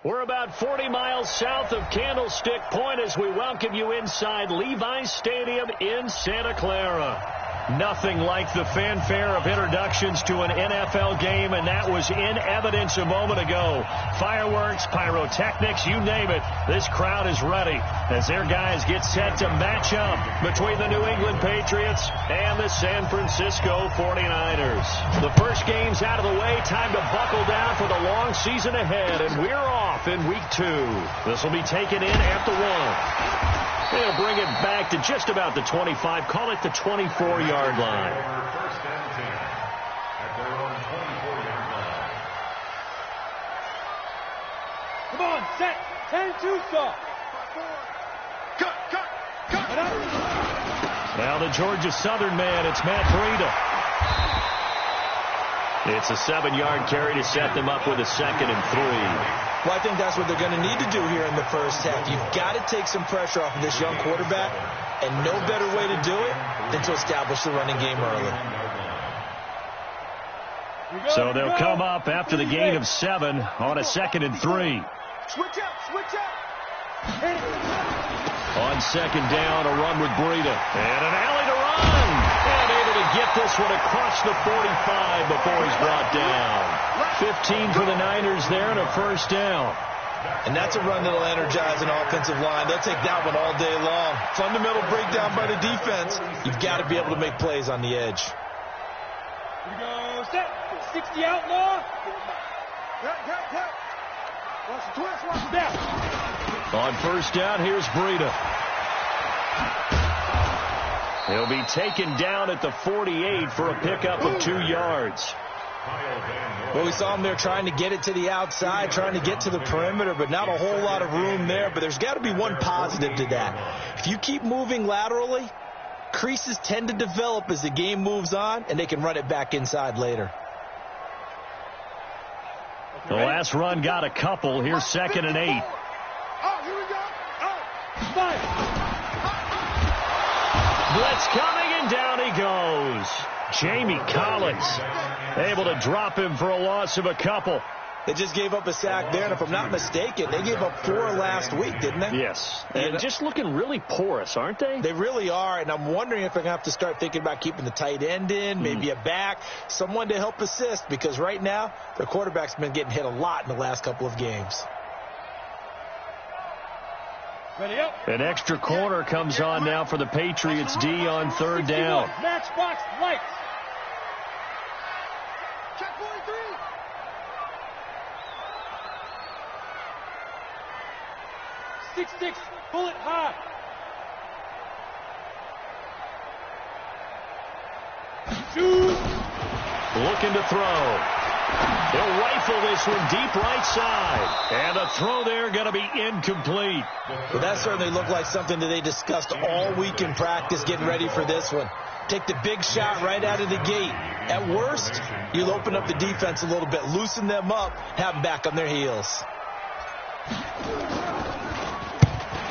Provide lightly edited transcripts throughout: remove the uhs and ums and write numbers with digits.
We're about 40 miles south of Candlestick Point as we welcome you inside Levi's Stadium in Santa Clara. Nothing like the fanfare of introductions to an NFL game, and that was in evidence a moment ago. Fireworks, pyrotechnics, you name it. This crowd is ready as their guys get set to match up between the New England Patriots and the San Francisco 49ers. The first game's out of the way. Time to buckle down for the long season ahead, and we're off in week 2. This will be taken in at the 1. They'll bring it back to just about the 25. Call it the 24-yard line. First and 10 at their own 24-yard line. Come on, set. 10-2 stop. Cut. Now the Georgia Southern man, it's Matt Breida. It's a 7-yard carry to set them up with a 2nd and 3. Well, I think that's what they're going to need to do here in the first half. You've got to take some pressure off of this young quarterback, and no better way to do it than to establish the running game early. So they'll come up after the gain of 7 on a 2nd and 3. Switch up. On 2nd down, a run with Breida. And an alley to run. And able to get this one across the 45 before he's brought down. 15 for the Niners there and a first down. And that's a run that'll energize an offensive line. They'll take that one all day long. Fundamental breakdown by the defense. You've got to be able to make plays on the edge. Here we go. Set. 60 outlaw. Watch the twist. Watch the step. On first down, here's Breida. He'll be taken down at the 48 for a pickup of 2 yards. Well, we saw him there trying to get it to the outside, trying to get to the perimeter, but not a whole lot of room there. But there's got to be one positive to that. If you keep moving laterally, creases tend to develop as the game moves on, and they can run it back inside later. The last run got a couple. Here's 2nd and 8. Oh, here we go. Oh, 5. Blitz coming, and down he goes. Jamie Collins able to drop him for a loss of a couple. They just gave up a sack there, and if I'm not mistaken, they gave up 4 last week, didn't they? Yes. And just looking really porous, aren't they? They really are, and I'm wondering if they're going to have to start thinking about keeping the tight end in, maybe a back, someone to help assist, because right now their quarterback's been getting hit a lot in the last couple of games. Ready up. An extra corner comes on now for the Patriots D on 3rd down. Matchbox lights. Check 43. Six, bullet high. Shoot. Looking to throw. He'll rifle this one deep right side. And a throw there going to be incomplete. Well, that certainly looked like something that they discussed all week in practice getting ready for this one. Take the big shot right out of the gate. At worst, you'll open up the defense a little bit, loosen them up, have them back on their heels.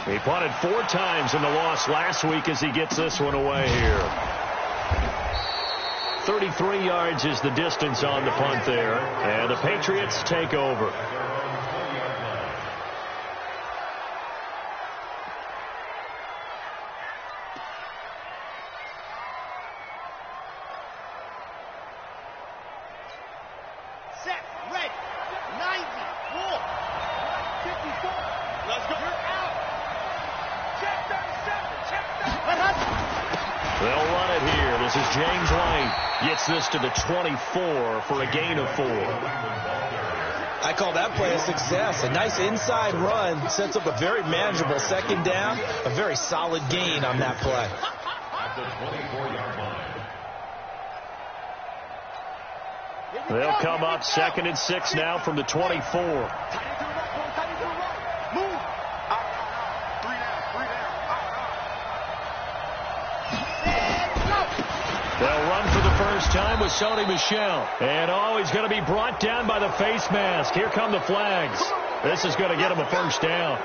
He punted 4 times in the loss last week as he gets this one away here. 33 yards is the distance on the punt there, and the Patriots take over. Set, ready, 90, full, 54, let's go, you're out, check 37, check 37. They'll run it here. This is James White. Gets this to the 24 for a gain of 4. I call that play a success. A nice inside run sets up a very manageable 2nd down. A very solid gain on that play. At the 24-yard line. They'll come up 2nd and 6 now from the 24. They'll run for the first time with Sony Michel. And he's going to be brought down by the face mask. Here come the flags. This is going to get him a first down.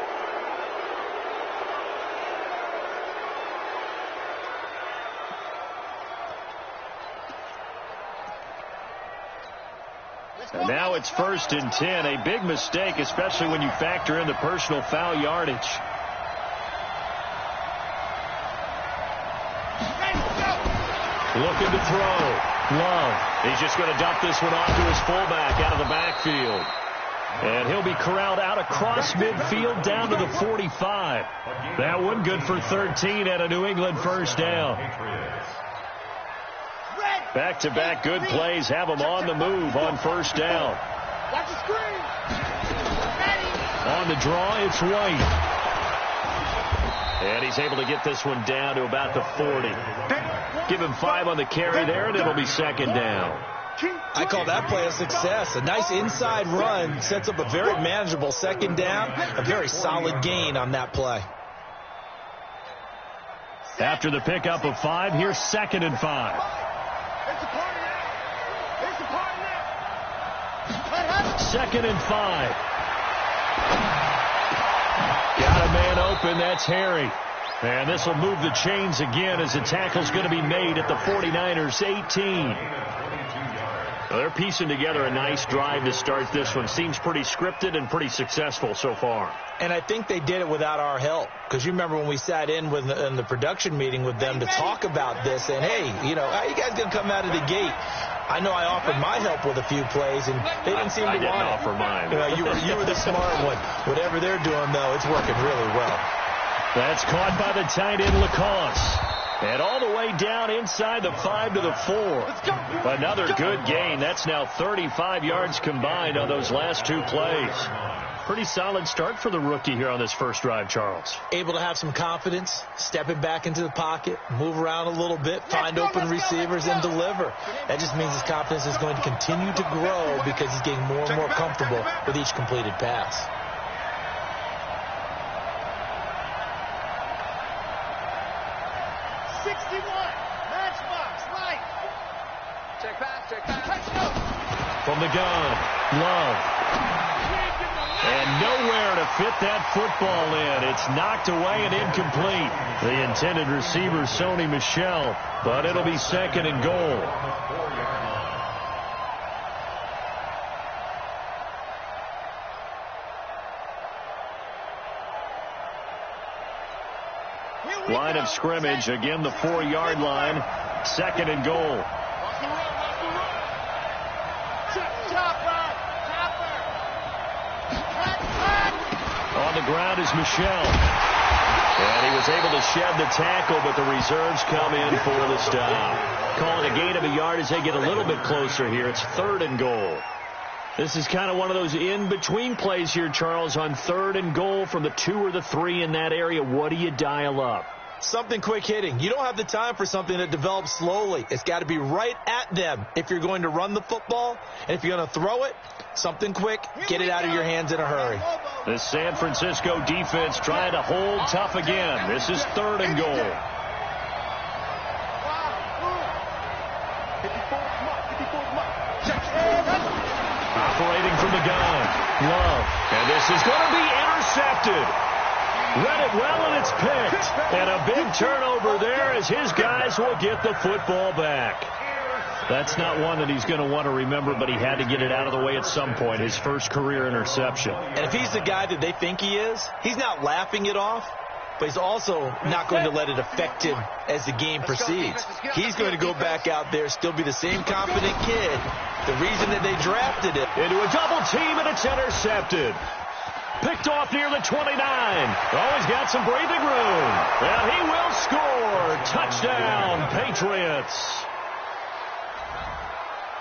And now it's 1st and 10. A big mistake, especially when you factor in the personal foul yardage. Looking to throw. Love. He's just going to dump this one off to his fullback out of the backfield. And he'll be corralled out across midfield down to the 45. That one good for 13 at a New England first down. Back-to-back good plays have him on the move on first down. Watch the screen. On the draw, it's White. And he's able to get this one down to about the 40. Give him 5 on the carry there, and it'll be 2nd down. I call that play a success. A nice inside run sets up a very manageable 2nd down. A very solid gain on that play. After the pickup of 5, here's 2nd and 5. 2nd and 5. Got a man open. That's Harry. And this will move the chains again as the tackle's going to be made at the 49ers 18. Well, they're piecing together a nice drive to start this one. Seems pretty scripted and pretty successful so far. And I think they did it without our help. Because you remember when we sat in the production meeting with them to talk about this. And, hey, how you guys going to come out of the gate? I know I offered my help with a few plays, and they didn't seem to want it. I didn't offer mine. You were the smart one. Whatever they're doing, though, it's working really well. That's caught by the tight end, Lacoste. And all the way down inside the 5 to the 4. Another good gain. That's now 35 yards combined on those last 2 plays. Pretty solid start for the rookie here on this first drive, Charles. Able to have some confidence, stepping back into the pocket, move around a little bit, find open receivers, and deliver. That just means his confidence is going to continue to grow because he's getting more and more comfortable with each completed pass. From the gun, Love. And nowhere to fit that football in. It's knocked away and incomplete. The intended receiver, Sony Michel, but it'll be 2nd and goal. Line of scrimmage, again the 4-yard line, 2nd and goal. On the ground is Michel. And he was able to shed the tackle, but the reserves come in for the stop. Calling a gain of a yard as they get a little bit closer here. It's 3rd and goal. This is kind of one of those in-between plays here, Charles, on 3rd and goal from the 2 or the 3 in that area. What do you dial up? Something quick hitting. You don't have the time for something that develops slowly. It's got to be right at them if you're going to run the football. And if you're going to throw it, something quick, get it out of your hands in a hurry. The San Francisco defense trying to hold tough again. This is 3rd and goal. Operating from the gun, Love. And this is going to be intercepted. Read it well, and it's picked. And a big turnover there as his guys will get the football back. That's not one that he's going to want to remember, but he had to get it out of the way at some point, his first career interception. And if he's the guy that they think he is, he's not laughing it off, but he's also not going to let it affect him as the game proceeds. He's going to go back out there, still be the same confident kid. The reason that they drafted him. Into a double team, and it's intercepted. Picked off near the 29. Oh, he's got some breathing room. And he will score. Touchdown, Patriots.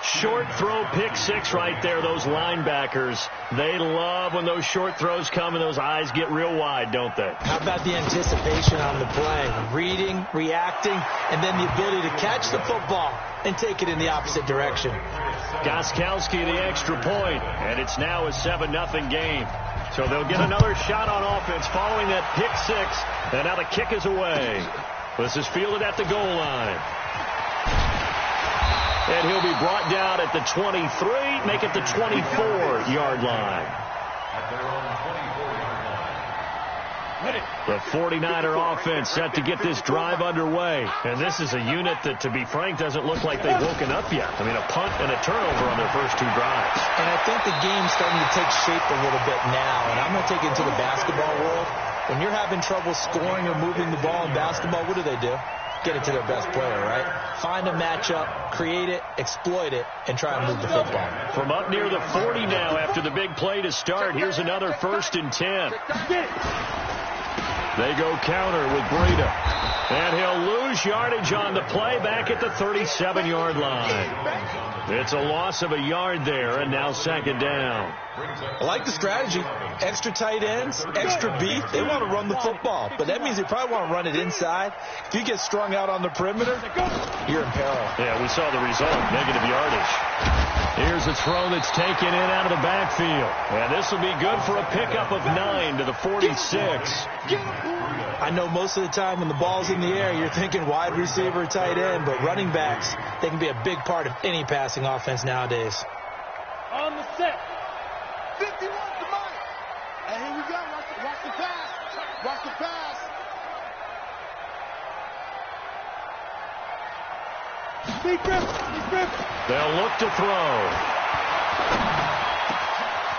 Short throw, pick 6 right there. Those linebackers, they love when those short throws come and those eyes get real wide, don't they? How about the anticipation on the play? Reading, reacting, and then the ability to catch the football and take it in the opposite direction. Gostkowski the extra point, and it's now a 7-0 game. So they'll get another shot on offense following that pick 6, and now the kick is away. This is fielded at the goal line. And he'll be brought down at the 23, make it the 24-yard line. At their own 24-yard line. The 49er offense set to get this drive underway. And this is a unit that, to be frank, doesn't look like they've woken up yet. I mean, a punt and a turnover on their first two drives. And I think the game's starting to take shape a little bit now. And I'm going to take it into the basketball world. When you're having trouble scoring or moving the ball in basketball, what do? Get it to their best player, right? Find a matchup, create it, exploit it, and try and move the football. From up near the 40 now after the big play to start, here's another 1st and 10. They go counter with Breida. And he'll lose yardage on the play back at the 37-yard line. It's a loss of a yard there, and now 2nd down. I like the strategy. Extra tight ends, extra beef. They want to run the football, but that means they probably want to run it inside. If you get strung out on the perimeter, you're in peril. Yeah, we saw the result, negative yardage. Here's a throw that's taken in out of the backfield. And this will be good for a pickup of 9 to the 46. I know most of the time when the ball's in the air, you're thinking wide receiver, tight end, but running backs, they can be a big part of any passing offense nowadays. On the set. 51 to Mike. And here we go. Watch the pass. Watch the pass. Deep grip. They'll look to throw.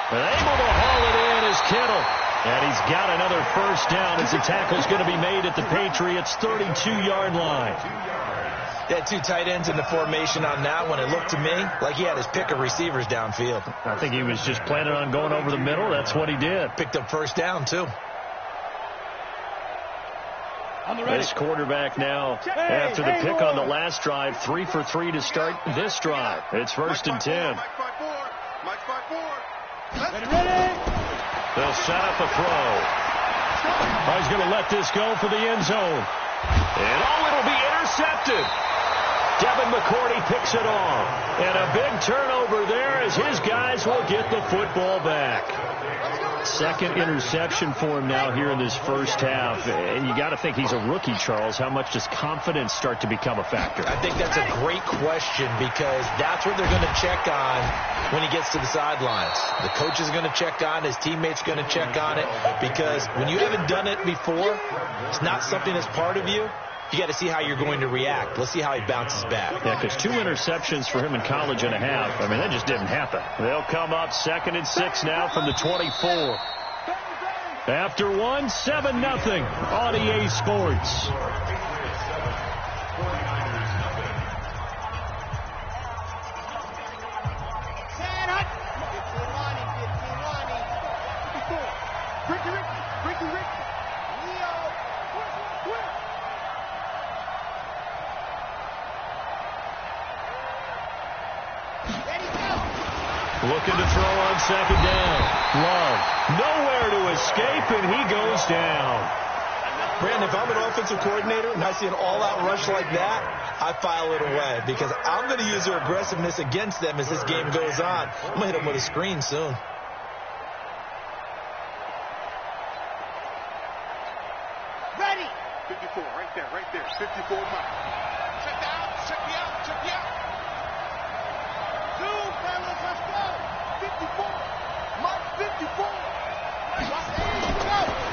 And able to haul it in is Kittle. And he's got another 1st down as the tackle's going to be made at the Patriots' 32-yard line. They had 2 tight ends in the formation on that one. It looked to me like he had his pick of receivers downfield. I think he was just planning on going over the middle. That's what he did. Picked up 1st down, too. This quarterback now, after the pick on the last drive, 3 for 3 to start this drive. It's 1st and 10. Mike 5-4. Ready. They'll set up a throw. He's going to let this go for the end zone. And it'll be intercepted. Devin McCourty picks it off. And a big turnover there as his guys will get the football back. 2nd interception for him now here in this first half. And you got to think he's a rookie, Charles. How much does confidence start to become a factor? I think that's a great question because that's what they're going to check on when he gets to the sidelines. The coach is going to check on it. His teammates are going to check on it because when you haven't done it before, it's not something that's part of you. You got to see how you're going to react. Let's see how he bounces back. Yeah, because 2 interceptions for him in college and a half. I mean, that just didn't happen. They'll come up 2nd and 6 now from the 24. After 1, 7-0 on EA Sports. Looking to throw on 2nd down. Love. Nowhere to escape, and he goes down. Brandon, if I'm an offensive coordinator and I see an all-out rush like that, I file it away because I'm going to use their aggressiveness against them as this game goes on. I'm going to hit them with a screen soon. Ready. 54, right there. 54, Mike. Check me out. Two, fellas, let's go. 54. Mike, 54.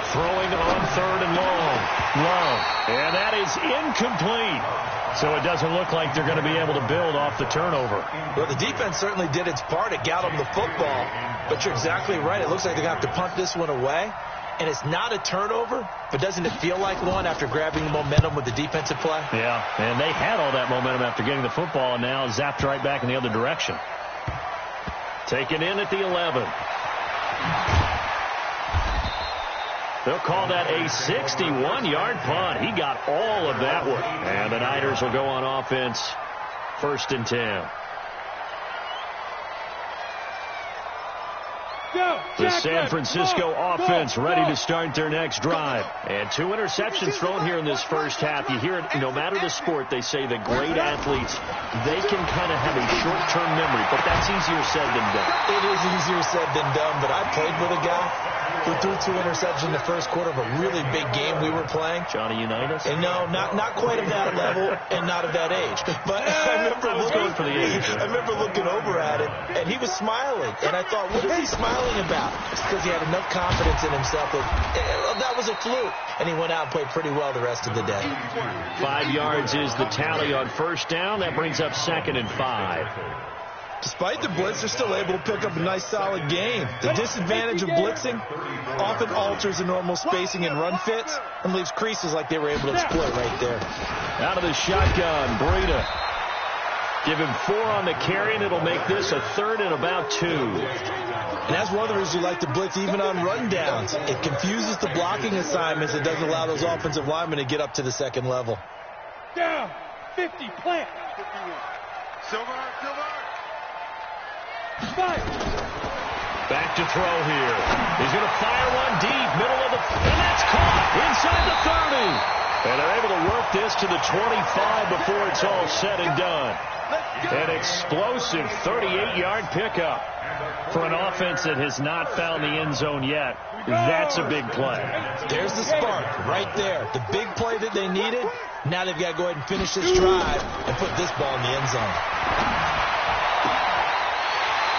Throwing on 3rd and long. Love. And that is incomplete. So it doesn't look like they're going to be able to build off the turnover. Well, the defense certainly did its part. It got them the football. But you're exactly right. It looks like they're going to have to punt this one away. And it's not a turnover, but doesn't it feel like one after grabbing the momentum with the defensive play? Yeah, and they had all that momentum after getting the football and now zapped right back in the other direction. Taken in at the 11. They'll call that a 61-yard punt. He got all of that one. And the Niners will go on offense, 1st and 10. The San Francisco offense ready to start their next drive. And 2 interceptions thrown here in this first half. You hear it, no matter the sport, they say the great athletes, they can kind of have a short-term memory, but that's easier said than done. It is easier said than done, but I played with a guy who threw 2 interceptions in the first quarter of a really big game we were playing. Johnny Unitas? And no, not quite of that level and not of that age. But I remember looking over at him, and he was smiling. And I thought, what is he smiling about? It's because he had enough confidence in himself that was a fluke. And he went out and played pretty well the rest of the day. 5 yards is the tally on first down. That brings up 2nd and 5. Despite the blitz, they're still able to pick up a nice, solid gain. The disadvantage of blitzing often alters the normal spacing and run fits and leaves creases like they were able to exploit right there. Out of the shotgun, Breida. Give him 4 on the carry, and it'll make this a 3rd and about 2. And that's one of the reasons you like to blitz even on rundowns. It confuses the blocking assignments. It doesn't allow those offensive linemen to get up to the second level. Down, 50, plant. Silver. Back to throw here. He's going to fire one deep, middle of the, and that's caught inside the 30. And they're able to work this to the 25 before it's all said and done. An explosive 38-yard pickup for an offense that has not found the end zone yet. That's a big play. There's the spark right there. The big play that they needed. Now they've got to go ahead and finish this drive and put this ball in the end zone.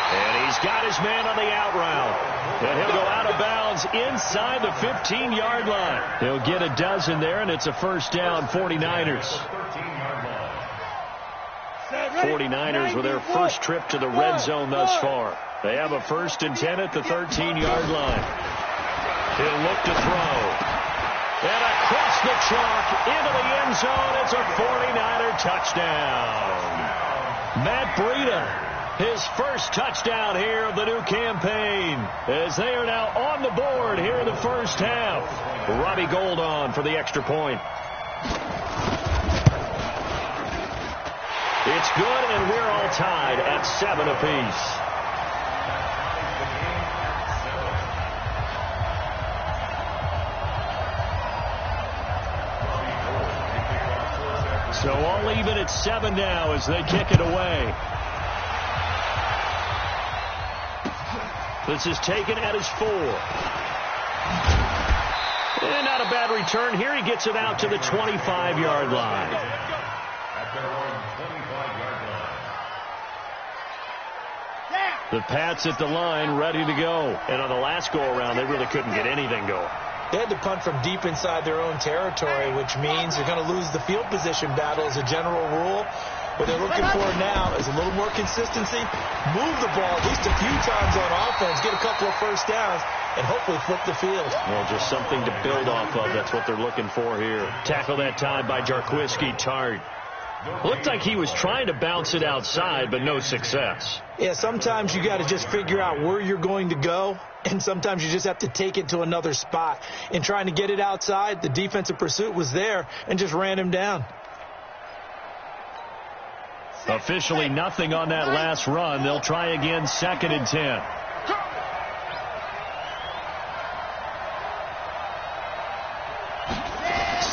And he's got his man on the out route. And he'll go out of bounds inside the 15-yard line. He'll get a dozen there, and it's a first down, 49ers. 49ers with their first trip to the red zone thus far. They have a 1st and 10 at the 13-yard line. He'll look to throw. And across the chalk into the end zone. It's a 49er touchdown. Matt Breida. His first touchdown here of the new campaign, as they are now on the board here in the first half. Robbie Gould on for the extra point. It's good, and we're all tied at 7 apiece. So all even at 7 now as they kick it away. This is taken at his 4. And not a bad return here. He gets it out to the 25-yard line. The Pats at the line, ready to go. And on the last go-around, they really couldn't get anything going. They had to punt from deep inside their own territory, which means they're going to lose the field position battle as a general rule. What they're looking for now is a little more consistency, move the ball at least a few times on offense, get a couple of first downs, and hopefully flip the field. Well, just something to build off of. That's what they're looking for here. Tackle that time by Jarquiski Tart. Looked like he was trying to bounce it outside, but no success. Yeah, sometimes you got to just figure out where you're going to go, and sometimes you just have to take it to another spot. In trying to get it outside, the defensive pursuit was there and just ran him down. Officially nothing on that last run. They'll try again, 2nd and 10.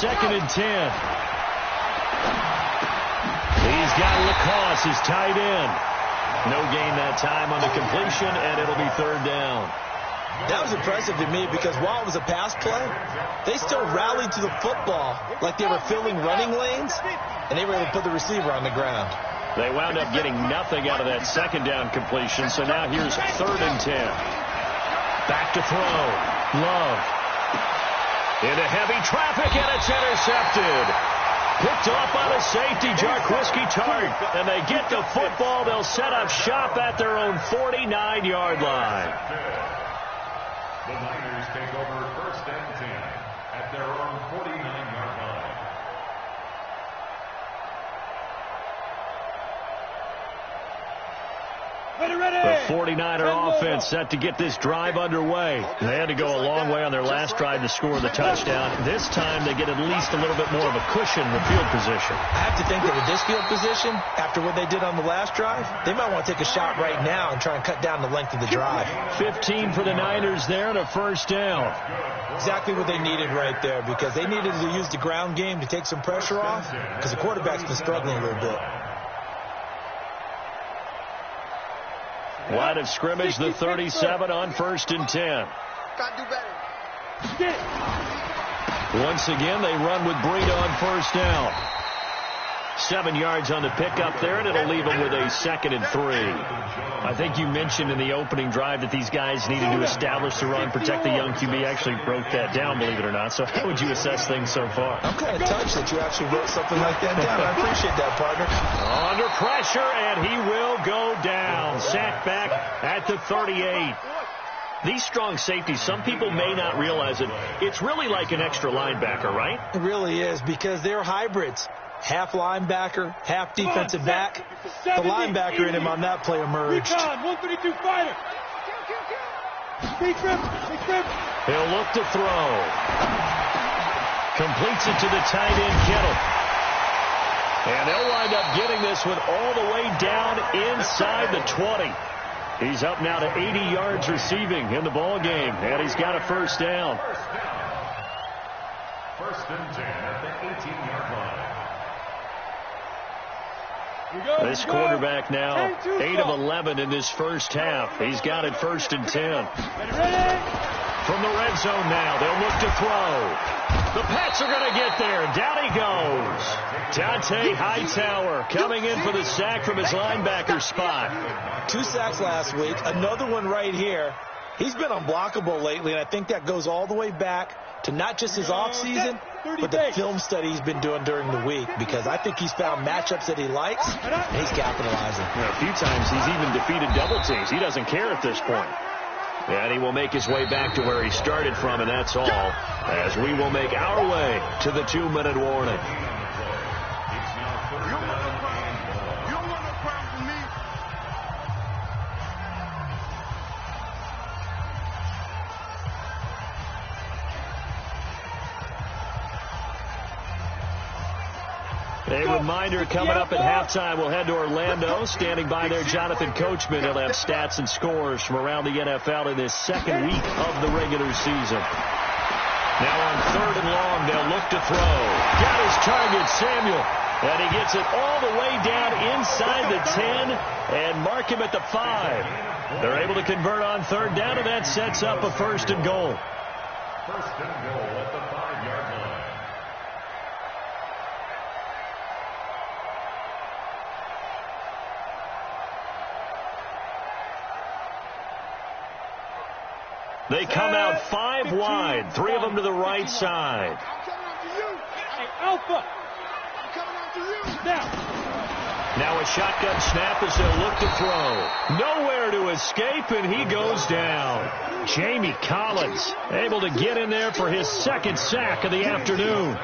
Second and 10. He's got Lacoste, his tight end. No gain that time on the completion, and it'll be 3rd down. That was impressive to me because while it was a pass play, they still rallied to the football like they were filling running lanes, and they were able to put the receiver on the ground. They wound up getting nothing out of that 2nd down completion, so now here's 3rd and 10. Back to throw. Love. Into heavy traffic, and it's intercepted. Picked off by the safety, Jarquiski Tart. And they get the football. They'll set up shop at their own 49-yard line. The Niners take over 1st and 10 at their own 49-yard line. The 49er offense set to get this drive underway. They had to go a long way on their last drive to score the touchdown. This time they get at least a little bit more of a cushion with field position. I have to think that with this field position, after what they did on the last drive, they might want to take a shot right now and try and cut down the length of the drive. 15 for the Niners there and a 1st down. Exactly what they needed right there because they needed to use the ground game to take some pressure off because the quarterback's been struggling a little bit. Line of scrimmage, the 37 on 1st and 10. Gotta do better. Once again, they run with Breida on first down. 7 yards on the pickup there, and it'll leave them with a 2nd and 3. I think you mentioned in the opening drive that these guys needed to establish the run, protect the young QB. Actually broke that down, believe it or not. So how would you assess things so far? I'm kind of touched that you actually wrote something like that down. I appreciate that, partner. Under pressure, and he will go down. Sacked back at the 38. These strong safeties, some people may not realize it. It's really like an extra linebacker, right? It really is, because they're hybrids. Half linebacker, half defensive back. The linebacker in him on that play emerged. 132 fighter. He'll look to throw. Completes it to the tight end, Kittle. And they'll wind up getting this one all the way down inside the 20. He's up now to 80 yards receiving in the ball game, and he's got a first down. First and 10 at the 18-yard line. This quarterback now 8 of 11 in this first half. He's got it 1st and 10. From the red zone now, they'll look to throw. The Pats are going to get there. Down he goes. Dante Hightower coming in for the sack from his linebacker spot. 2 sacks last week, another one right here. He's been unblockable lately, and I think that goes all the way back to not just his offseason, but the film study he's been doing during the week, because I think he's found matchups that he likes, and he's capitalizing. A few times he's even defeated double teams. He doesn't care at this point. And he will make his way back to where he started from, and that's all, as we will make our way to the 2-minute warning. A reminder coming up at halftime. We'll head to Orlando. Standing by there, Jonathan Coachman. He'll have stats and scores from around the NFL in this second week of the regular season. Now on 3rd and long, they'll look to throw. Got his target, Samuel. And he gets it all the way down inside the 10 and mark him at the 5. They're able to convert on 3rd down, and that sets up a 1st and goal. 1st and goal at the 5-yard line. They come out 5 wide, 3 of them to the right side. Alpha. Now a shotgun snap as they'll look to throw. Nowhere to escape, and he goes down. Jamie Collins able to get in there for his 2nd sack of the afternoon.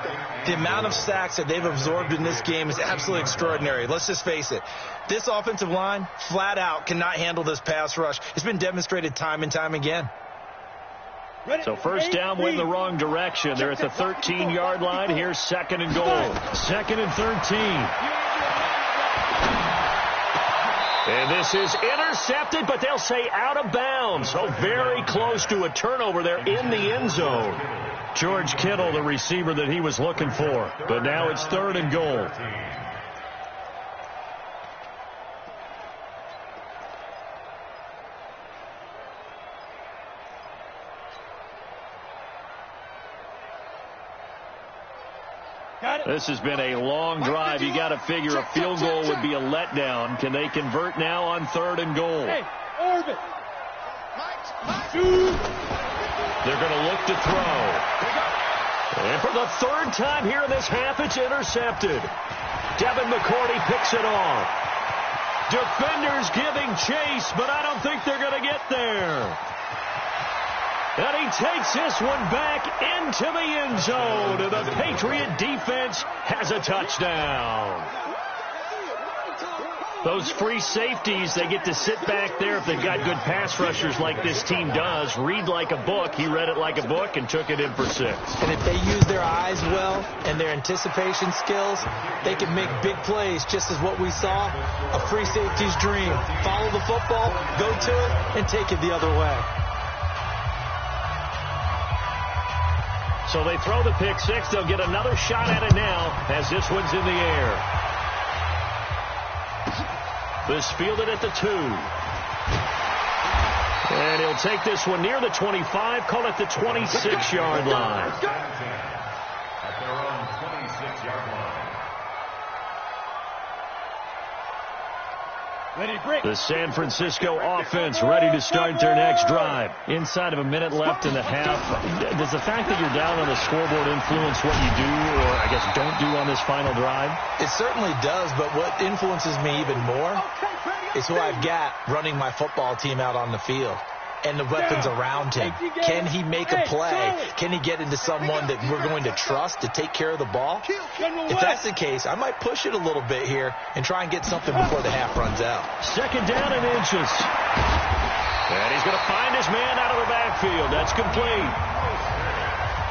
The amount of sacks that they've absorbed in this game is absolutely extraordinary. Let's just face it. This offensive line, flat out, cannot handle this pass rush. It's been demonstrated time and time again. So first down went in the wrong direction. They're at the 13-yard line. Here's 2nd and goal. 2nd and 13. And this is intercepted, but they'll say out of bounds. So very close to a turnover there in the end zone. George Kittle, the receiver that he was looking for. But now it's 3rd and goal. This has been a long drive. You got to figure a field goal would be a letdown. Can they convert now on 3rd and goal? Hey, orbit. They're going to look to throw. And for the 3rd time here in this half, it's intercepted. Devin McCourty picks it off. Defenders giving chase, but I don't think they're going to get there. And he takes this one back into the end zone. And the Patriot defense has a touchdown. Those free safeties, they get to sit back there if they've got good pass rushers like this team does. Read like a book. He read it like a book and took it in for 6. And if they use their eyes well and their anticipation skills, they can make big plays, just as what we saw. A free safety's dream. Follow the football, go to it, and take it the other way. So they throw the pick 6. They'll get another shot at it now as this one's in the air. This fielded at the 2. And he'll take this one near the 25, call it the 26-yard line. At their own 26-yard line. The San Francisco offense ready to start their next drive. Inside of a minute left in the half. Does the fact that you're down on the scoreboard influence what you do, or I guess don't do on this final drive? It certainly does, but what influences me even more is who I've got running my football team out on the field and the weapons around him. Can he make a play? Can he get into someone that we're going to trust to take care of the ball? If that's the case, I might push it a little bit here and try and get something before the half runs out. Second down and inches. And he's going to find his man out of the backfield. That's complete.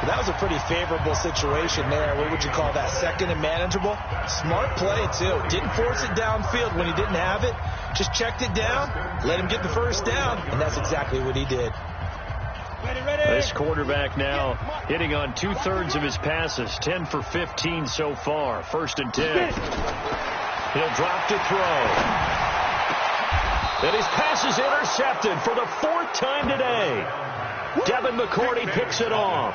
That was a pretty favorable situation there. What would you call that? Second and manageable? Smart play, too. Didn't force it downfield when he didn't have it. Just checked it down, let him get the first down, and that's exactly what he did. This quarterback now hitting on 2/3 of his passes, 10 for 15 so far. 1st and 10. He'll drop to throw. And his pass is intercepted for the 4th time today. Devin McCourty picks it off.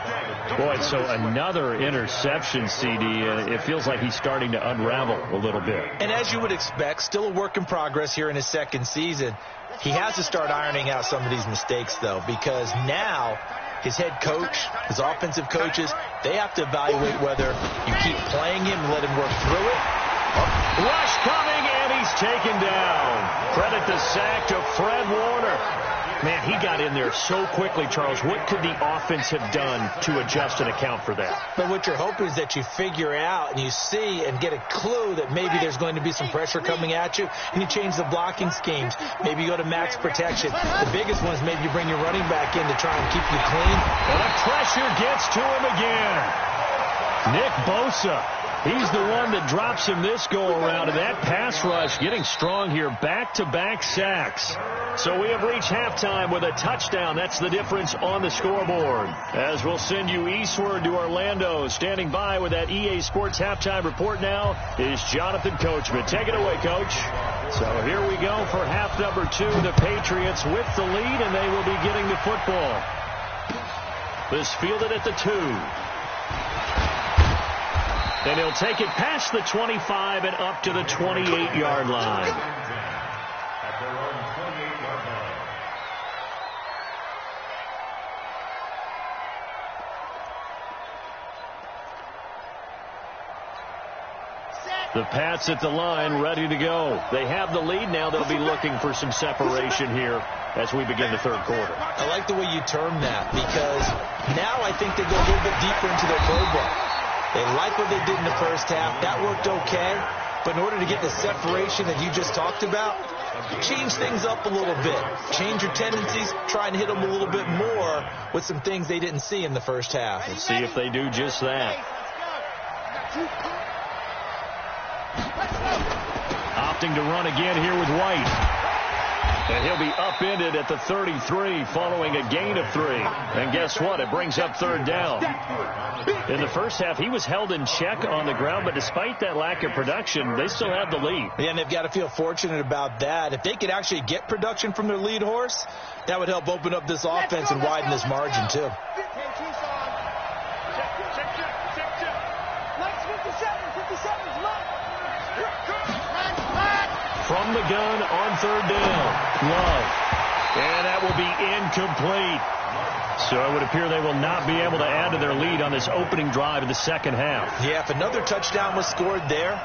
Boy, so another interception, CD. It feels like he's starting to unravel a little bit. And as you would expect, still a work in progress here in his second season. He has to start ironing out some of these mistakes, though, because now his head coach, his offensive coaches, they have to evaluate whether you keep playing him and let him work through it. Rush coming, and he's taken down. Credit the sack to Fred Warner. Man, he got in there so quickly, Charles. What could the offense have done to adjust and account for that? But what you're hoping is that you figure out and you see and get a clue that maybe there's going to be some pressure coming at you, and you change the blocking schemes. Maybe you go to max protection. The biggest one is maybe you bring your running back in to try and keep you clean. And the pressure gets to him again. Nick Bosa. He's the one that drops him this go-around, and that pass rush getting strong here, back-to-back sacks. So we have reached halftime with a touchdown. That's the difference on the scoreboard. As we'll send you eastward to Orlando. Standing by with that EA Sports halftime report now is Jonathan Coachman. Take it away, Coach. So here we go for half number 2. The Patriots with the lead, and they will be getting the football. This fielded at the 2. And he'll take it past the 25 and up to the 28-yard line. At their own 28-yard line. The Pats at the line, ready to go. They have the lead now. They'll be looking for some separation here as we begin the third quarter. I like the way you term that, because now I think they go a little bit deeper into their playbook. They like what they did in the first half. That worked okay. But in order to get the separation that you just talked about, change things up a little bit. Change your tendencies. Try and hit them a little bit more with some things they didn't see in the first half. We'll see if they do just that. Opting to run again here with White. And he'll be upended at the 33 following a gain of 3. And guess what? It brings up 3rd down. In the first half, he was held in check on the ground, but despite that lack of production, they still have the lead. Yeah, and they've got to feel fortunate about that. If they could actually get production from their lead horse, that would help open up this offense and widen this margin, too. From the gun on 3rd down. Love. And that will be incomplete. So it would appear they will not be able to add to their lead on this opening drive of the second half. Yeah, if another touchdown was scored there,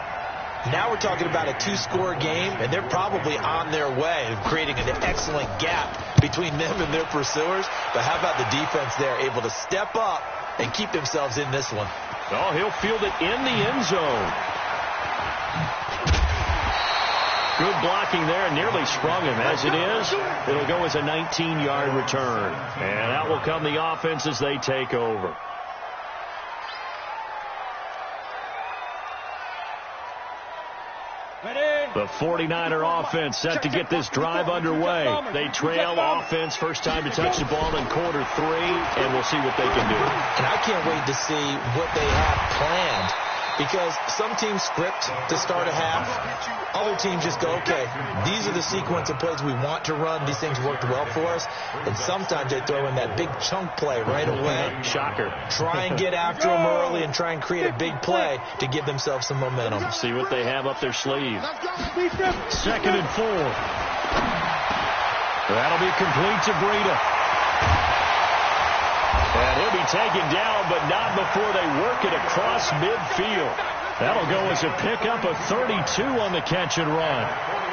now we're talking about a 2-score game, and they're probably on their way of creating an excellent gap between them and their pursuers. But how about the defense there, able to step up and keep themselves in this one? Oh, he'll field it in the end zone. Good blocking there, nearly sprung him. As it is, it'll go as a 19-yard return. And that will come the offense as they take over. The 49er offense set to get this drive underway. They trail offense, first time to touch the ball in quarter 3, and we'll see what they can do. And I can't wait to see what they have planned Because some teams script to start a half. Other teams just go, okay, these are the sequence of plays we want to run. These things worked well for us. And sometimes they throw in that big chunk play right away. Shocker. Try and get after them early and try and create a big play to give themselves some momentum. See what they have up their sleeve. 2nd and 4. That'll be complete to Breida. And he'll be taken down, but not before they work it across midfield. That'll go as a pickup of 32 on the catch and run.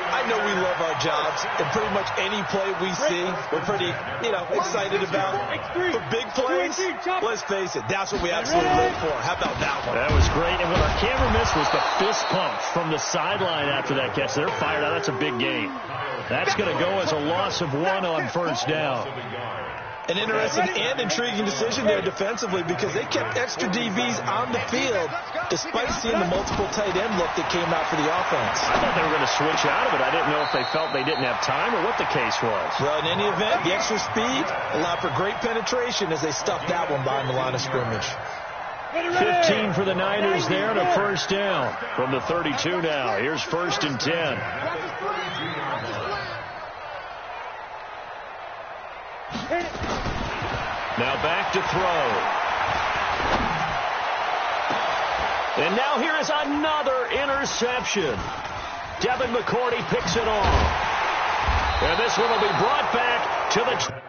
I know we love our jobs, and pretty much any play we see, we're pretty, excited about. For big plays, let's face it, that's what we absolutely live for. How about that one? That was great, and what our camera missed was the fist pump from the sideline after that catch. They're fired out. That's a big gain. That's going to go as a loss of 1 on first down. An interesting and intriguing decision there defensively because they kept extra DBs on the field despite seeing the multiple tight end look that came out for the offense. I thought they were going to switch out of it. I didn't know if they felt they didn't have time or what the case was. Well, in any event, the extra speed allowed for great penetration as they stuffed that one behind the line of scrimmage. 15 for the Niners there and a first down from the 32 now. Here's 1st and 10. Now back to throw. And now here is another interception. Devin McCourty picks it off. And this one will be brought back to the...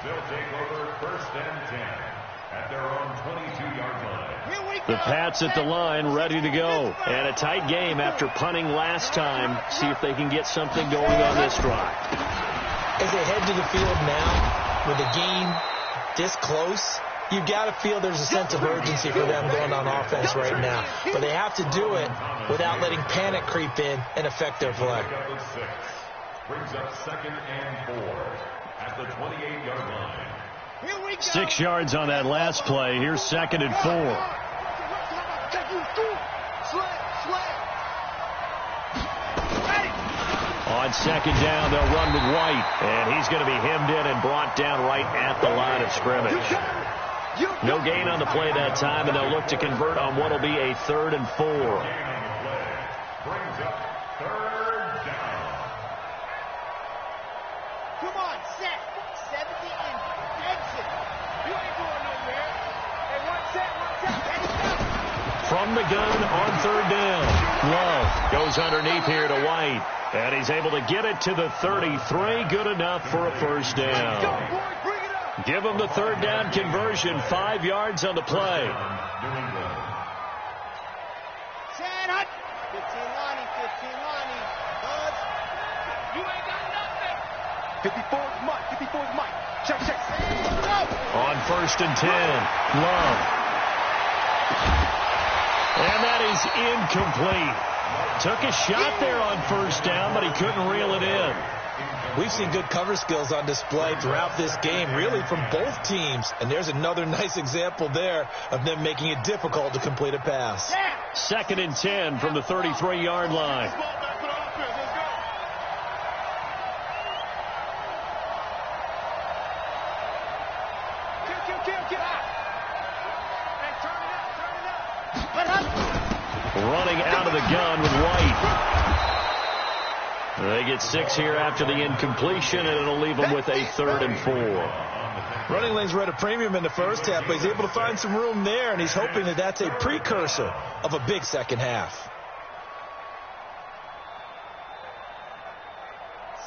They'll take over 1st and 10 at their own 22-yard line. The Pats at the line, ready to go. And a tight game after punting last time. See if they can get something going on this drive. As they head to the field now, with the game this close, you've got to feel there's a sense of urgency for them going on offense right now. But they have to do it without letting panic creep in and affect their play. Brings up 2nd and 4 at the 28-yard line. 6 yards on that last play. Here's 2nd and 4. On 2nd down, they'll run with White. And he's going to be hemmed in and brought down right at the line of scrimmage. No gain on the play that time, and they'll look to convert on what will be a 3rd and 4. Brings up 3rd down. Come on, set. 70 and exit. You ain't going nowhere. Hey, one set. Ready, go. From the gun on 3rd down. Love goes underneath here to White. And he's able to get it to the 33. Good enough for a first down. Give him the 3rd down conversion. 5 yards on the play. 10 hut. 15 Lonnie. Buzz. You ain't got nothing. 54's Mike. Check. On 1st and 10. Love. And that is incomplete. Took a shot there on 1st down, but he couldn't reel it in. We've seen good cover skills on display throughout this game, really from both teams. And there's another nice example there of them making it difficult to complete a pass. 2nd and 10 from the 33-yard line. Running out of the gun with White. They get 6 here after the incompletion, and it'll leave them with a 3rd and 4. Running lanes were at a premium in the first half, but he's able to find some room there, and he's hoping that that's a precursor of a big second half.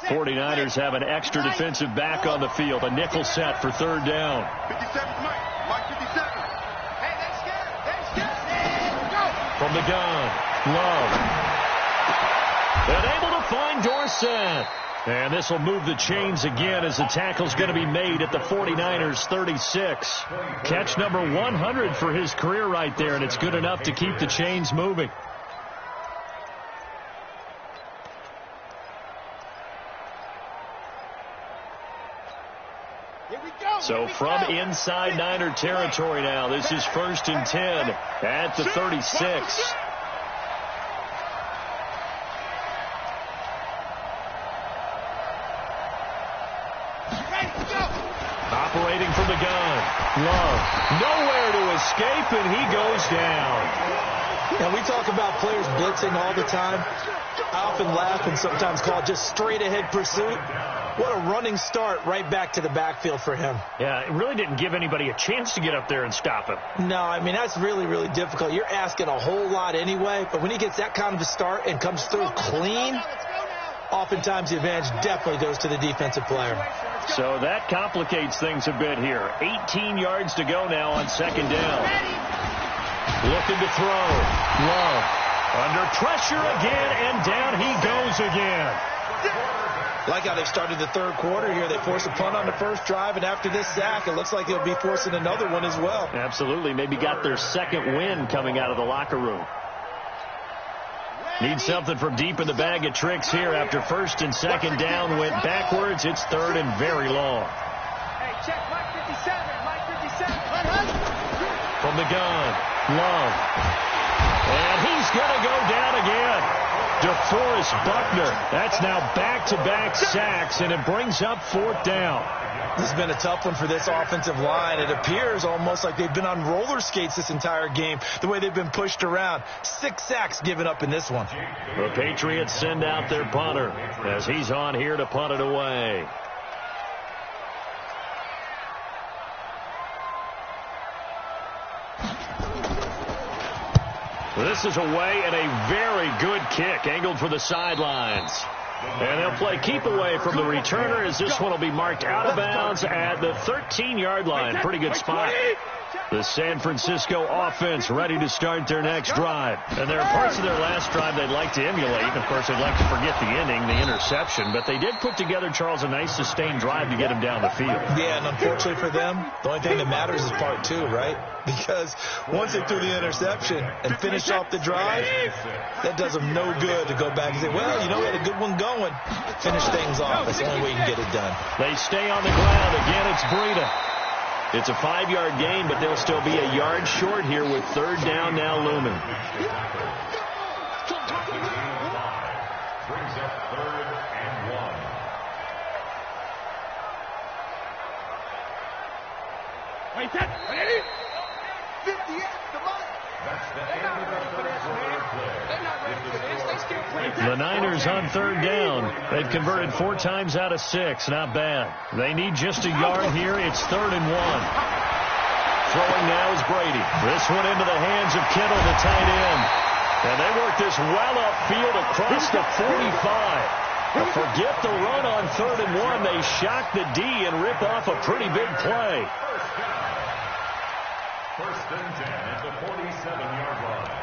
49ers have an extra defensive back on the field. A nickel set for 3rd down. 57's Mike 57. Hey, they're scared. Go. From the gun, Love. And able to find Dorsett. And this will move the chains again as the tackle's going to be made at the 49ers 36. Catch number 100 for his career right there, and it's good enough to keep the chains moving. Here we go. So from inside Niner territory now, this is 1st and 10 at the 36. Operating from the gun. Love. Nowhere to escape, and he goes down. And we talk about players blitzing all the time. I often laugh and sometimes call it just straight-ahead pursuit. What a running start right back to the backfield for him. Yeah, it really didn't give anybody a chance to get up there and stop him. No, I mean, that's really, really difficult. You're asking a whole lot anyway, but when he gets that kind of a start and comes through clean, oftentimes the advantage definitely goes to the defensive player. So that complicates things a bit here. 18 yards to go now on 2nd down. Looking to throw. Love. Under pressure again, and down he goes again. Like how they've started the 3rd quarter here. They force a punt on the first drive, and after this sack, it looks like they'll be forcing another one as well. Absolutely. Maybe got their 2nd win coming out of the locker room. Need something from deep in the bag of tricks here after 1st and 2nd down went backwards. It's 3rd and very long. Hey, check Mike 57. Mike 57. From the gun. Love. And he's going to go down again. DeForest Buckner. That's now back-to-back sacks, and it brings up 4th down. This has been a tough one for this offensive line. It appears almost like they've been on roller skates this entire game, the way they've been pushed around. 6 sacks given up in this one. The Patriots send out their punter as he's on here to punt it away. This is away, and a very good kick angled for the sidelines. And they'll play keep away from the returner as this one will be marked out of bounds at the 13-yard line. Pretty good spot. The San Francisco offense ready to start their next drive. And there are parts of their last drive they'd like to emulate. Of course, they'd like to forget the ending, the interception. But they did put together, Charles, a nice sustained drive to get him down the field. Yeah, and unfortunately for them, the only thing that matters is part 2, right? Because once they threw the interception and finished off the drive, that does them no good to go back and say, well, you know, we had a good one going. Finish things off. That's the only way you can get it done. They stay on the ground. Again, it's Breida. It's a 5-yard gain, but they'll still be a yard short here with 3rd down now looming. Brings up 3rd and 1. Wait, that. 50 extra money. That's the end of the 3rd quarter play. They're not ready for this. They still play. The Niners on 3rd down. They've converted 4 times out of 6. Not bad. They need just a yard here. It's 3rd and 1. Throwing now is Brady. This one into the hands of Kittle, the tight end. And they work this well upfield across the 45. But forget the run on 3rd and 1. They shock the D and rip off a pretty big play. 1st and 10 at the 47-yard line.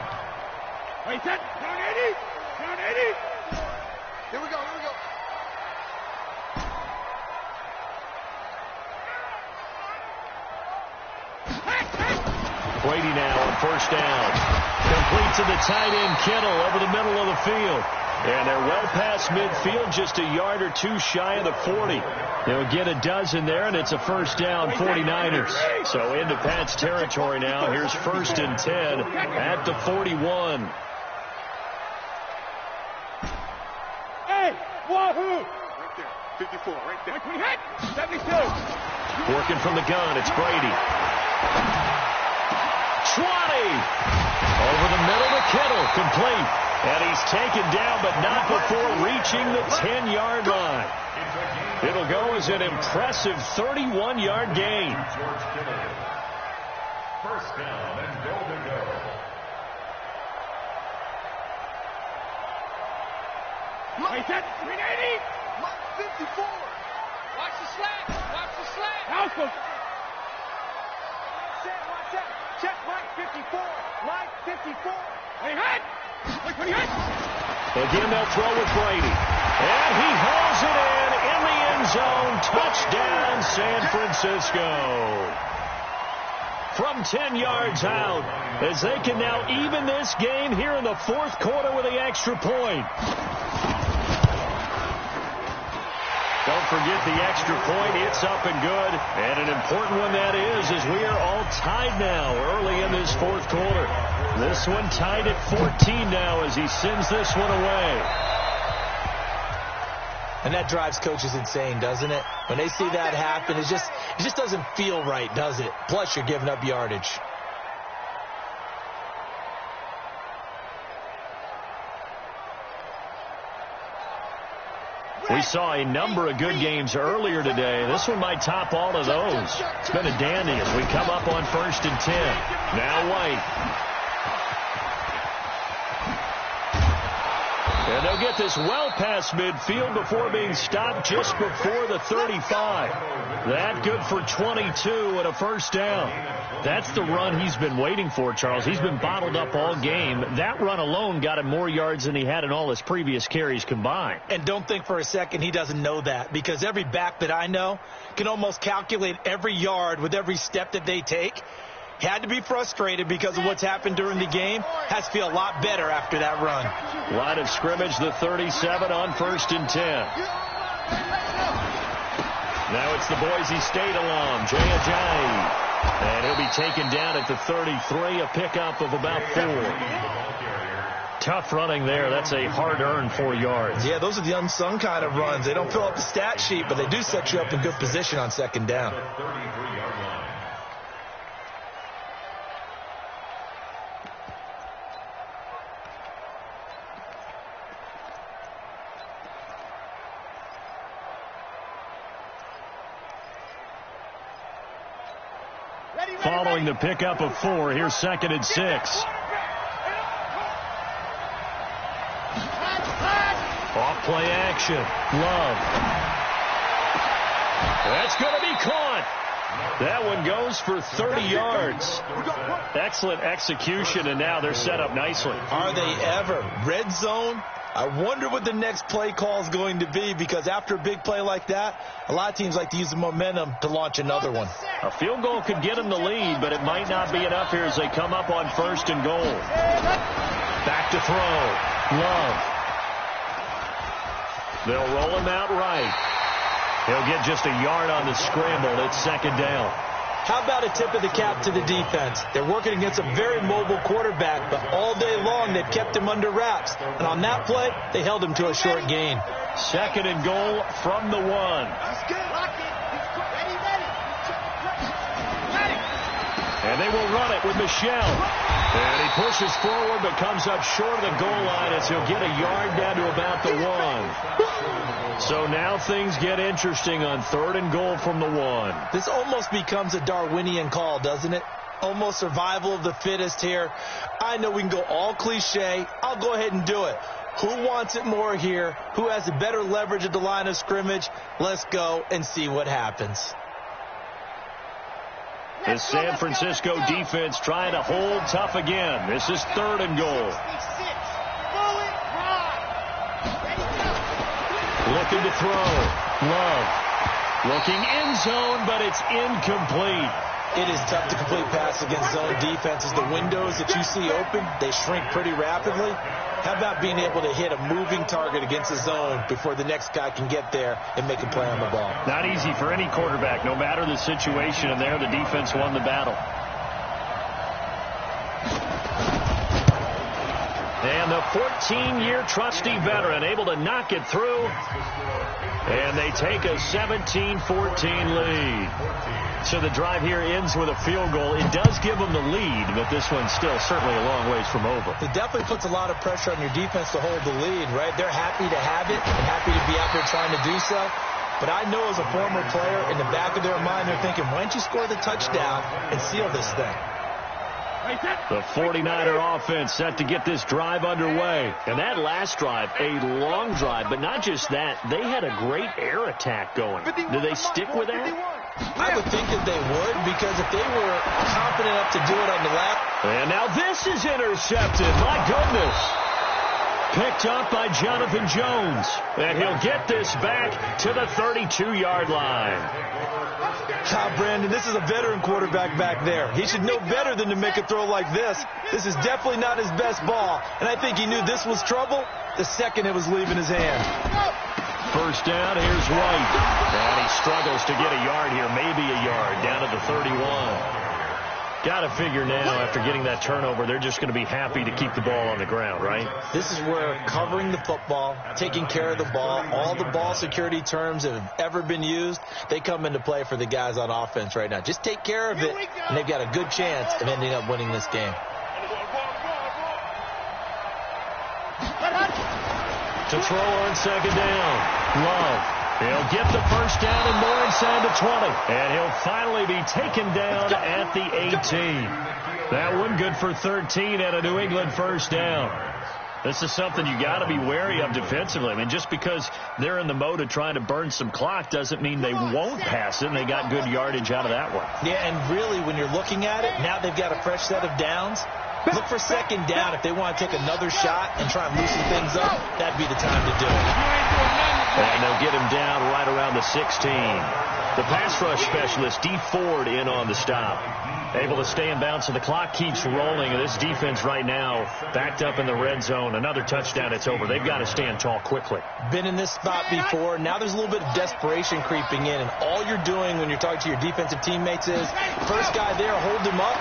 Wait, that. Down 80. Down 80. Here we go. Here we go. Brady now on 1st down. Complete to the tight end, Kittle, over the middle of the field. And they're well past midfield, just a yard or 2 shy of the 40. They'll get a dozen there, and it's a 1st down 49ers. So into Pat's territory now. Here's 1st and 10 at the 41. Hey, wahoo! Right there. 54, right there. 72. Working from the gun, it's Brady. 20. Over the middle to Kittle, complete. And he's taken down, but not before reaching the 10-yard line. It'll go as an impressive 31-yard gain. George Kittle. 1st down and goal to go. Wait, that. 380. 54. Watch the slant. Watch the slant. House him. Watch that. Check Mike 54. Mike 54. Hey, hit. Look what he hit. Again, they'll throw with Brady. And he hauls it in the end zone. Touchdown, San Francisco. From 10 yards out, as they can now even this game here in the 4th quarter with the extra point. They'll Don't forget the extra point. It's up and good. And an important one that is, as we are all tied now early in this fourth quarter. This one tied at 14 now as he sends this one away. And that drives coaches insane, doesn't it? When they see that happen, it just doesn't feel right, does it? Plus, you're giving up yardage. We saw a number of good games earlier today. This one might top all of those. It's been a dandy as we come up on 1st and 10. Now White. And they'll get this well past midfield before being stopped just before the 35. That good for 22 and a first down. That's the run he's been waiting for, Charles. He's been bottled up all game. That run alone got him more yards than he had in all his previous carries combined. And don't think for a second he doesn't know that, because every back that I know can almost calculate every yard with every step that they take. Had to be frustrated because of what's happened during the game. Has to feel a lot better after that run. Line of scrimmage, the 37 on 1st and 10. Now it's the Boise State alum, Jay Ajayi. And he'll be taken down at the 33, a pickup of about 4. Tough running there. That's a hard-earned 4 yards. Yeah, those are the unsung kind of runs. They don't fill up the stat sheet, but they do set you up in good position on 2nd down. Following the pickup of 4, here's 2nd and 6. Off play action. Love. That's going to be caught. That one goes for 30 yards. Excellent execution, and now they're set up nicely. Are they ever? Red zone. I wonder what the next play call is going to be, because after a big play like that, a lot of teams like to use the momentum to launch another one. A field goal could get them the lead, but it might not be enough here as they come up on 1st and goal. Back to throw. Love. They'll roll him out right. He'll get just a yard on the scramble. It's 2nd down. How about a tip of the cap to the defense? They're working against a very mobile quarterback, but all day long they've kept him under wraps. And on that play, they held him to a short gain. 2nd and goal from the 1. And they will run it with Michelle. And he pushes forward but comes up short of the goal line as he'll get a yard down to about the 1. So now things get interesting on 3rd and goal from the 1. This almost becomes a Darwinian call, doesn't it? Almost survival of the fittest here. I know we can go all cliche. I'll go ahead and do it. Who wants it more here? Who has the better leverage at the line of scrimmage? Let's go and see what happens. The San Francisco defense trying to hold tough again. This is 3rd and goal. Looking to throw. Love. Looking end zone, but it's incomplete. It is tough to complete pass against zone defenses. The windows that you see open, they shrink pretty rapidly. How about being able to hit a moving target against the zone before the next guy can get there and make a play on the ball? Not easy for any quarterback, no matter the situation, and there the defense won the battle. And the 14-year trusty veteran able to knock it through. And they take a 17-14 lead. So the drive here ends with a field goal. It does give them the lead, but this one's still certainly a long ways from over. It definitely puts a lot of pressure on your defense to hold the lead, right? They're happy to have it and happy to be out there trying to do so. But I know as a former player, in the back of their mind, they're thinking, why don't you score the touchdown and seal this thing? The 49er offense set to get this drive underway. And that last drive, a long drive, but not just that. They had a great air attack going. Do they stick with that? I would think that they would, because if they were confident enough to do it on the left. And now this is intercepted. My goodness. Picked up by Jonathan Jones. And he'll get this back to the 32-yard line. Brandon, this is a veteran quarterback back there. He should know better than to make a throw like this. This is definitely not his best ball. And I think he knew this was trouble the second it was leaving his hand. first down. Here's White. And he struggles to get a yard here, maybe a yard, down to the 31. Got to figure now, after getting that turnover, they're just going to be happy to keep the ball on the ground, right? This is where covering the football, taking care of the ball, all the ball security terms that have ever been used, they come into play for the guys on offense right now. Just take care of it, and they've got a good chance of ending up winning this game. To throw on second down. Love. He'll get the first down and more inside the 20. And he'll finally be taken down at the 18. That one good for 13 and a New England first down. This is something you got to be wary of defensively. I mean, just because they're in the mode of trying to burn some clock doesn't mean they won't pass it, and they got good yardage out of that one. Yeah, and really, when you're looking at it, now they've got a fresh set of downs. Look for second down. If they want to take another shot and try and loosen things up, that'd be the time to do it. And they'll get him down right around the 16. The pass rush specialist, D. Ford, in on the stop. Able to stay in bounds, so the clock keeps rolling. And this defense right now backed up in the red zone. Another touchdown, it's over. They've got to stand tall quickly. Been in this spot before. Now there's a little bit of desperation creeping in. And all you're doing when you're talking to your defensive teammates is, first guy there, hold him up.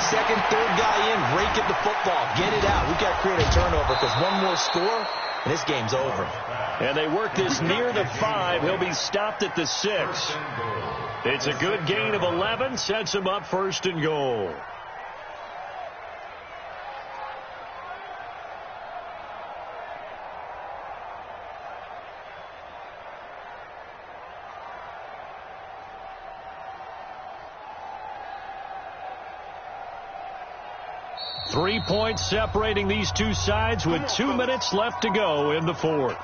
Second, third guy in, rake at the football. Get it out. We've got to create a turnover because one more score, and this game's over. And they work this near the 5. He'll be stopped at the 6. It's a good gain of 11. Sets him up first and goal. Three points separating these two sides with 2 minutes left to go in the fourth.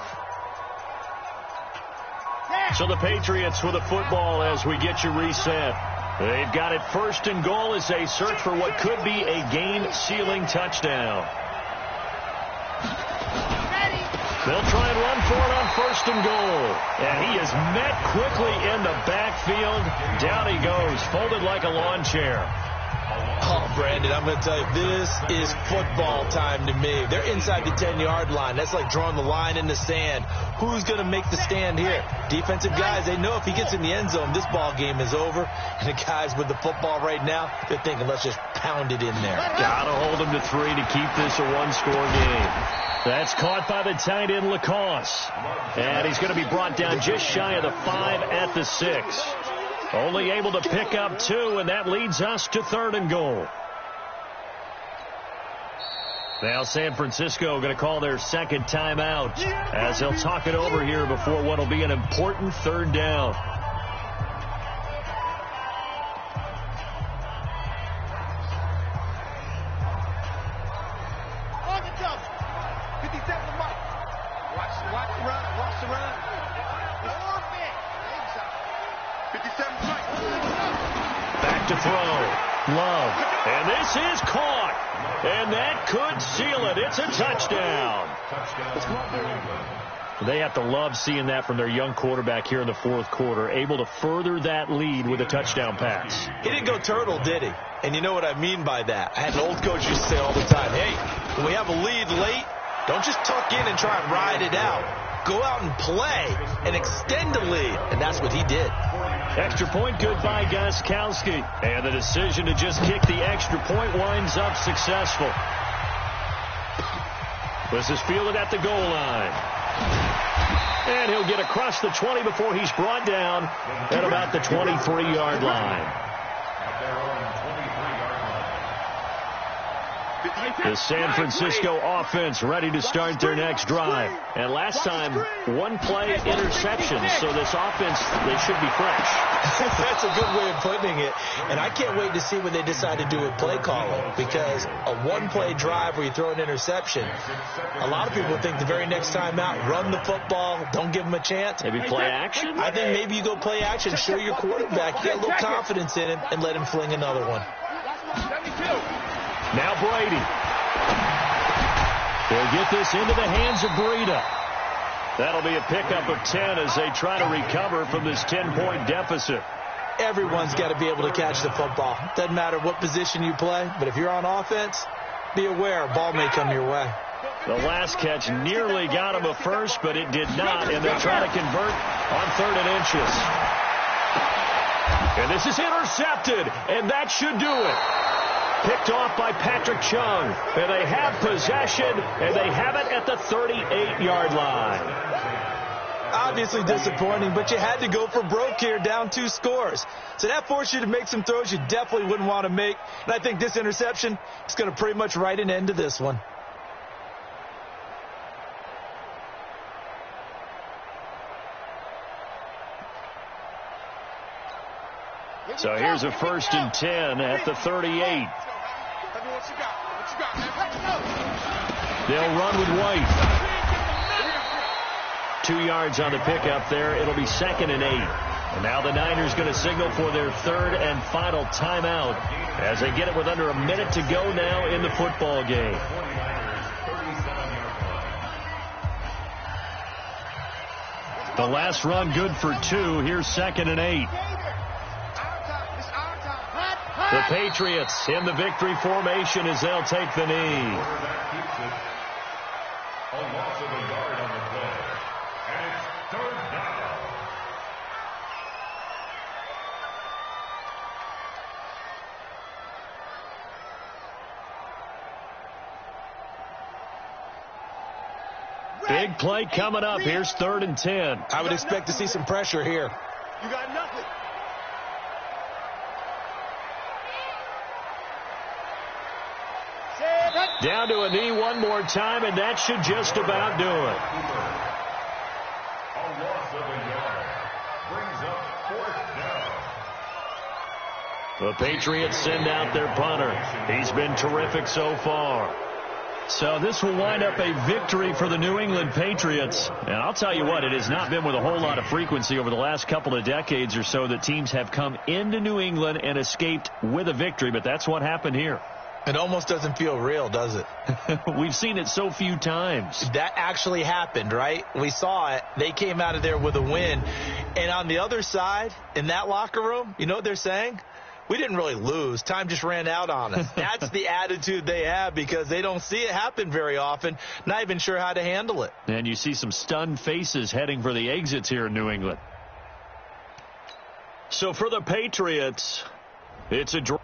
So the Patriots with the football as we get you reset. They've got it first and goal as they search for what could be a game-sealing touchdown. They'll try and run for it on first and goal. And he is met quickly in the backfield. Down he goes, folded like a lawn chair. Oh, Brandon, I'm going to tell you, this is football time to me. They're inside the 10-yard line. That's like drawing the line in the sand. Who's going to make the stand here? Defensive guys, they know if he gets in the end zone, this ball game is over. And the guys with the football right now, they're thinking, let's just pound it in there. Got to hold him to 3 to keep this a one-score game. That's caught by the tight end, Lacoste. And he's going to be brought down just shy of the 5 at the 6. Only able to pick up 2, and that leads us to third and goal. Now San Francisco going to call their second timeout as they'll talk it over here before what will be an important third down. On the jump. 57 the mark. Watch the run. Watch the run. Back to throw. Love. And this is caught. And that could seal it. It's a touchdown. They have to love seeing that from their young quarterback here in the fourth quarter, able to further that lead with a touchdown pass. He didn't go turtle, did he? And you know what I mean by that. I had an old coach used to say all the time, hey, when we have a lead late, don't just tuck in and try and ride it out. Go out and play and extend the lead. And that's what he did. Extra point good by Gostkowski. And the decision to just kick the extra point winds up successful. This is fielded at the goal line. And he'll get across the 20 before he's brought down at about the 23-yard line. The San Francisco offense ready to start their next drive. And last time, one-play interception. So this offense, they should be fresh. That's a good way of putting it. And I can't wait to see when they decide to do with play calling. Because a one-play drive where you throw an interception, a lot of people think the very next time out, run the football, don't give them a chance. Maybe play action? I think maybe you go play action, show your quarterback, get a little confidence in him, and let him fling another one. Now Brady. They'll get this into the hands of Breida. That'll be a pickup of 10 as they try to recover from this 10-point deficit. Everyone's got to be able to catch the football. Doesn't matter what position you play, but if you're on offense, be aware a ball may come your way. The last catch nearly got him a first, but it did not, and they're trying to convert on 3rd and inches. And this is intercepted, and that should do it. Picked off by Patrick Chung, and they have possession, and they have it at the 38-yard line. Obviously disappointing, but you had to go for broke here, down 2 scores. So that forced you to make some throws you definitely wouldn't want to make. And I think this interception is going to pretty much write an end to this one. So here's a 1st and 10 at the 38. They'll run with White. 2 yards on the pickup there. It'll be 2nd and 8. And now the Niners going to signal for their 3rd and final timeout as they get it with under a minute to go now in the football game. The last run good for 2. Here's 2nd and 8. The Patriots in the victory formation as they'll take the knee. A loss of a yard on the play. And it's 3rd down. Big play coming up. Here's 3rd and 10. I would expect to see some pressure here. You got nothing. Down to a knee one more time, and that should just about do it. A loss of a yard. Brings up 4th down. The Patriots send out their punter. He's been terrific so far. So this will wind up a victory for the New England Patriots. And I'll tell you what, it has not been with a whole lot of frequency over the last couple of decades or so that teams have come into New England and escaped with a victory, but that's what happened here. It almost doesn't feel real, does it? We've seen it so few times. That actually happened, right? We saw it. They came out of there with a win. And on the other side, in that locker room, you know what they're saying? We didn't really lose. Time just ran out on us. That's the attitude they have because they don't see it happen very often, not even sure how to handle it. And you see some stunned faces heading for the exits here in New England. So for the Patriots, it's a draw.